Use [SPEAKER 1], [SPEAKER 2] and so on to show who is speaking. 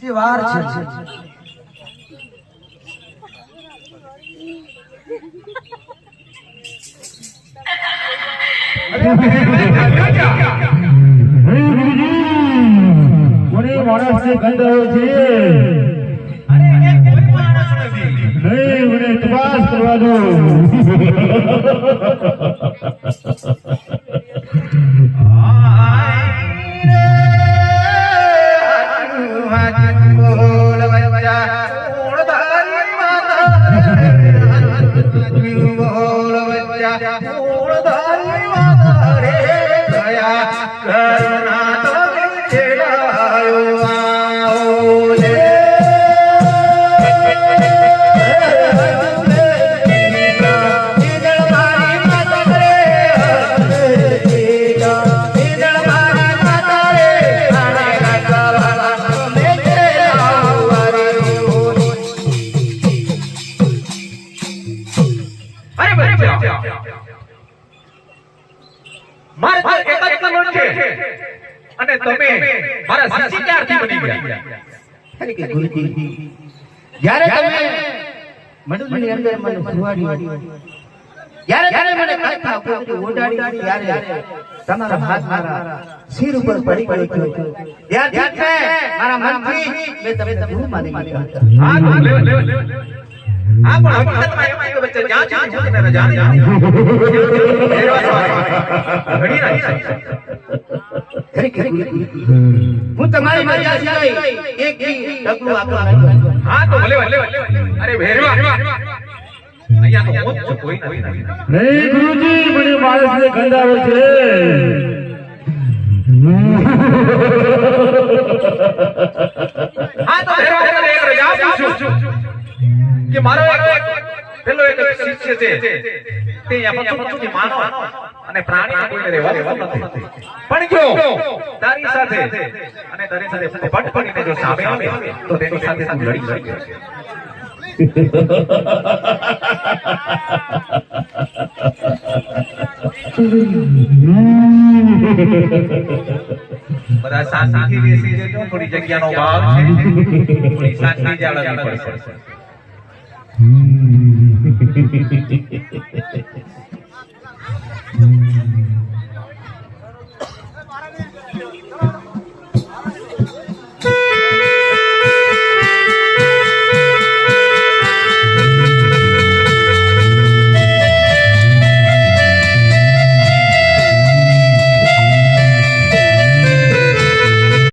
[SPEAKER 1] હજી વાર છે.
[SPEAKER 2] માણસ ને ગંધ આવે છે. નહીં મને તપાસ કરવા દો.
[SPEAKER 3] અને તમે મારા સાચી ક્યારથી બની ગયા?
[SPEAKER 1] અરે કે ગુરુજી, જ્યારે તમે મંડળની અંદર મને સુવાડ્યો, જ્યારે મને કથા ઓડાડી, ત્યારે તમારા હાથ મારા સિર ઉપર પડી ગયો. ત્યારથી મારા મનથી મેં તમને ગુરુ માની લીધા.
[SPEAKER 3] હા લે આ પણ હકીકતમાં એમ કે બચ્ચા જ્યાં જ્યાં હું તને જાણે
[SPEAKER 1] હું તમારી મજા સિવાય એક ડગલું આપવા નથી.
[SPEAKER 3] હા તો ભલે અરે ભેરવા અહીંયા તો હું જ કોઈ નથી.
[SPEAKER 2] નહીં ગુરુજી, મને માણસ ને ગંધ આવે છે.
[SPEAKER 3] હા તો ભેરવા એક રજા પૂછું કે મારો એક પેલો એક શિષ્ય છે તે અહીંયા પચુની માનો અને પ્રાણી કોઈને રહેવા નથી. પણ જો તારી સાથે અને તારી સાથે પટ પડીને જો સામે આવે તો તેની સાથે તું લડી શકે. બધા શાંતિથી બેસી જજો. થોડી જગ્યાનો ભાવ છે, થોડી શાંતિ જાળવવી પડશે.